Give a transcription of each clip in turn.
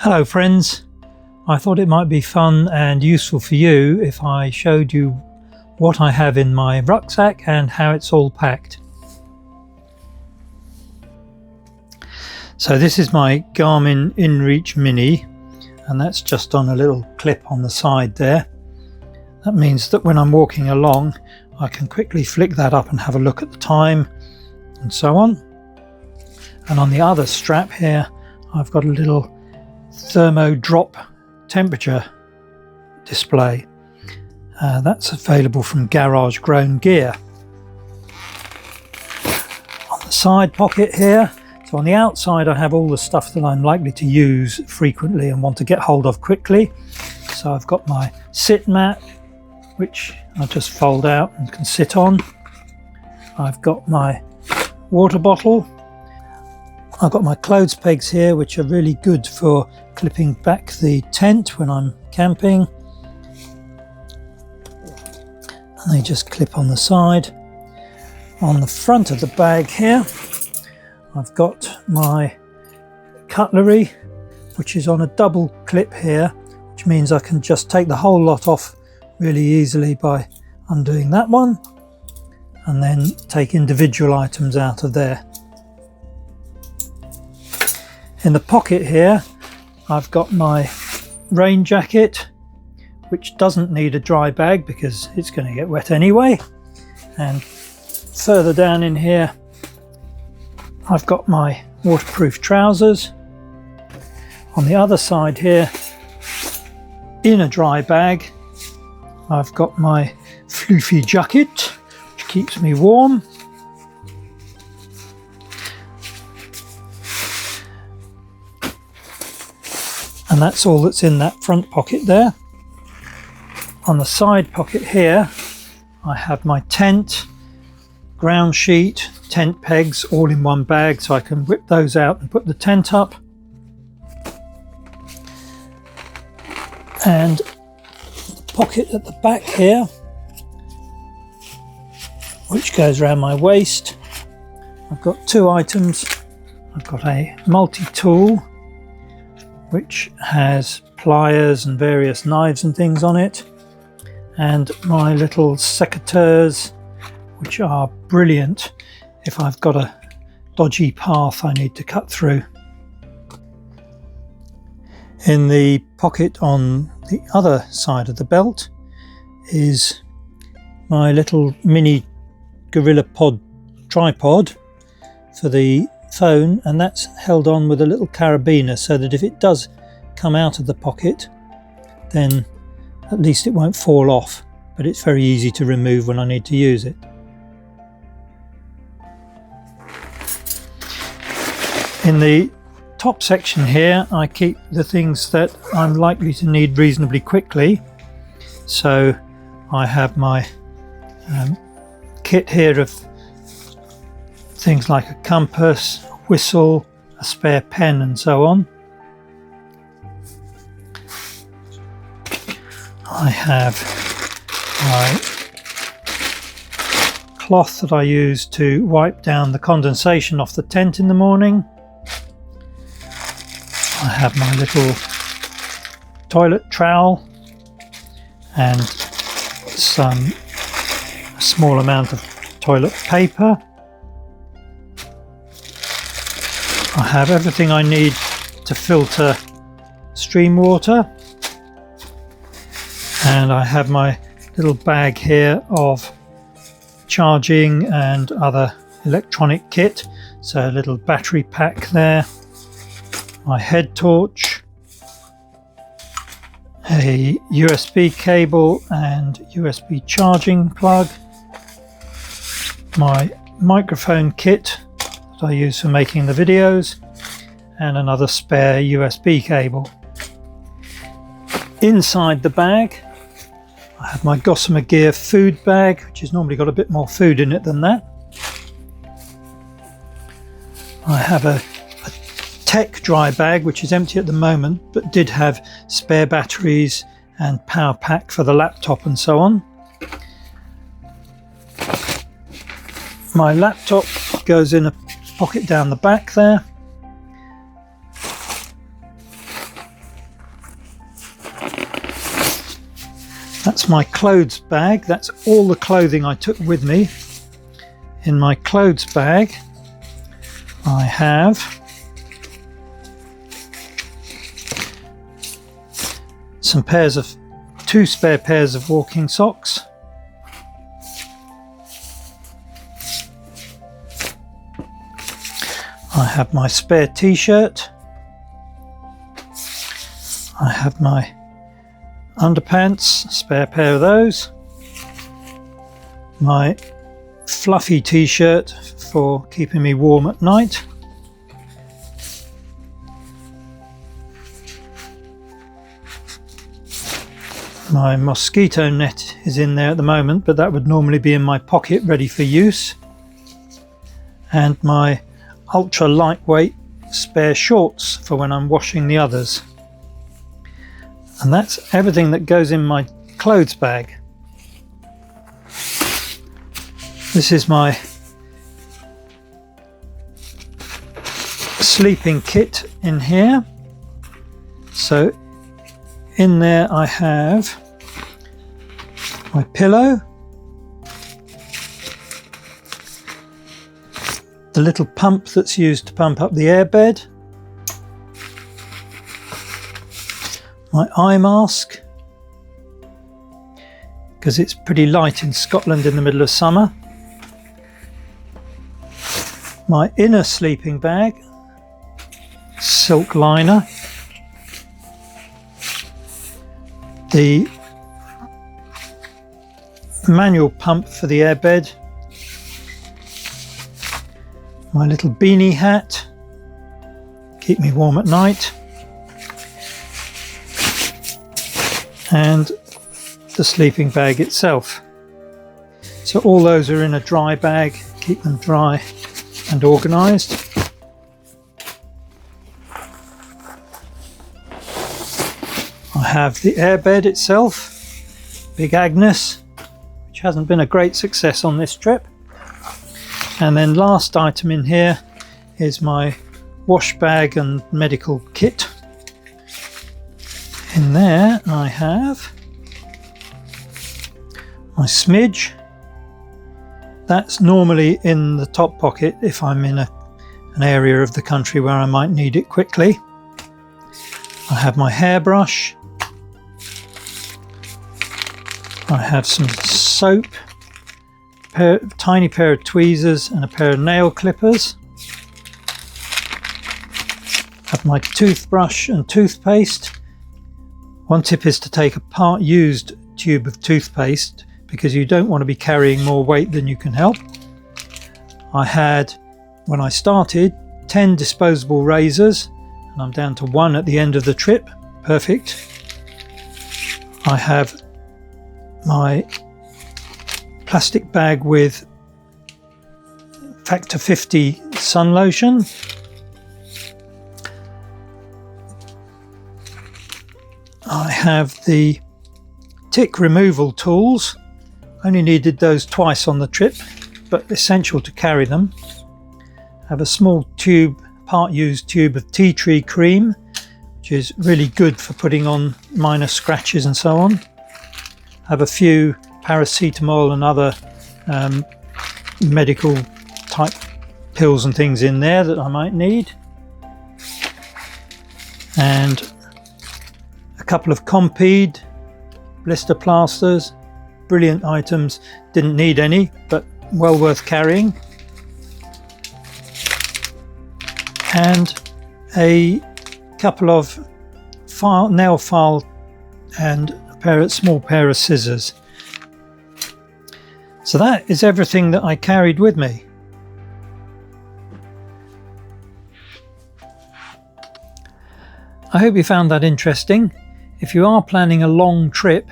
Hello friends, I thought it might be fun and useful for you if I showed you what I have in my rucksack and how it's all packed. So this is my Garmin InReach Mini, and that's just on a little clip on the side there. That means that when I'm walking along I can quickly flick that up and have a look at the time and so on. And on the other strap here I've got a little thermo drop temperature display. That's available from Garage Grown Gear. On the side pocket here, so on the outside I have all the stuff that I'm likely to use frequently and want to get hold of quickly. So I've got my sit mat, which I just fold out and can sit on. I've got my water bottle. I've got my clothes pegs here, which are really good for clipping back the tent when I'm camping. And they just clip on the side. On the front of the bag here, I've got my cutlery, which is on a double clip here, which means I can just take the whole lot off really easily by undoing that one, and then take individual items out of there. In the pocket here, I've got my rain jacket, which doesn't need a dry bag because it's going to get wet anyway. And further down in here, I've got my waterproof trousers. On the other side here, in a dry bag, I've got my floofy jacket, which keeps me warm. And that's all that's in that front pocket there. On the side pocket here, I have my tent, ground sheet, tent pegs all in one bag, so I can whip those out and put the tent up. And the pocket at the back here, which goes around my waist, I've got two items. I've got a multi-tool, which has pliers and various knives and things on it, and my little secateurs, which are brilliant if I've got a dodgy path I need to cut through. In the pocket on the other side of the belt is my little mini Gorilla Pod tripod for the phone, and that's held on with a little carabiner so that if it does come out of the pocket, then at least it won't fall off, but it's very easy to remove when I need to use it. In the top section here I keep the things that I'm likely to need reasonably quickly. So I have my kit here of things like a compass, a whistle, a spare pen and so on. I have my cloth that I use to wipe down the condensation off the tent in the morning. I have my little toilet trowel and a small amount of toilet paper. I have everything I need to filter stream water, and I have my little bag here of charging and other electronic kit, so a little battery pack there, my head torch, a USB cable and USB charging plug, my microphone kit that I use for making the videos, and another spare USB cable. Inside the bag I have my Gossamer Gear food bag, which has normally got a bit more food in it than that. I have a tech dry bag, which is empty at the moment, but did have spare batteries and power pack for the laptop and so on. My laptop goes in a pocket down the back there. That's my clothes bag. That's all the clothing I took with me. In my clothes bag I have two spare pairs of walking socks, I have my spare t-shirt, I have my underpants, spare pair of those, my fluffy t-shirt for keeping me warm at night, my mosquito net is in there at the moment, but that would normally be in my pocket ready for use, and my ultra lightweight spare shorts for when I'm washing the others. And that's everything that goes in my clothes bag. This is my sleeping kit in here. So in there I have my pillow, the little pump that's used to pump up the airbed, my eye mask, because it's pretty light in Scotland in the middle of summer, my inner sleeping bag, silk liner, the manual pump for the airbed, my little beanie hat, keep me warm at night, and the sleeping bag itself. So all those are in a dry bag, keep them dry and organised. I have the airbed itself, Big Agnes, which hasn't been a great success on this trip. And then last item in here is my wash bag and medical kit. In there I have my smidge. That's normally in the top pocket if I'm in an area of the country where I might need it quickly. I have my hairbrush. I have some soap, tiny pair of tweezers and a pair of nail clippers. I have my toothbrush and toothpaste. One tip is to take a part-used tube of toothpaste because you don't want to be carrying more weight than you can help. I had, when I started, 10 disposable razors and I'm down to 1 at the end of the trip. Perfect. I have my plastic bag with factor 50 sun lotion. I have the tick removal tools. Only needed those twice on the trip, but essential to carry them. I have a small tube, part-used tube of tea tree cream, which is really good for putting on minor scratches and so on. I have a few paracetamol and other medical type pills and things in there that I might need. And a couple of Compeed blister plasters, brilliant items, didn't need any, but well worth carrying. And a couple of nail file and a small pair of scissors. So that is everything that I carried with me. I hope you found that interesting. If you are planning a long trip,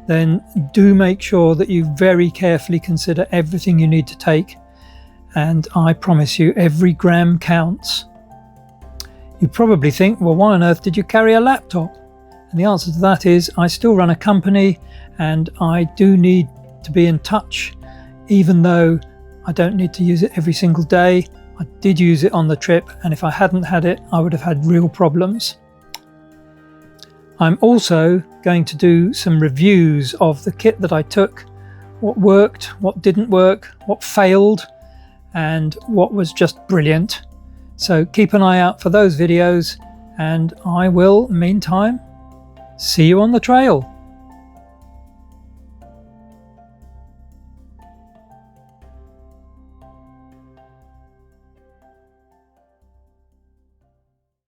then do make sure that you very carefully consider everything you need to take, and I promise you every gram counts. You probably think, well, why on earth did you carry a laptop? And the answer to that is I still run a company and I do need to be in touch, even though I don't need to use it every single day. I did use it on the trip, and if I hadn't had it, I would have had real problems. I'm also going to do some reviews of the kit that I took, what worked, what didn't work, what failed, and what was just brilliant. So keep an eye out for those videos, and I will, meantime, see you on the trail.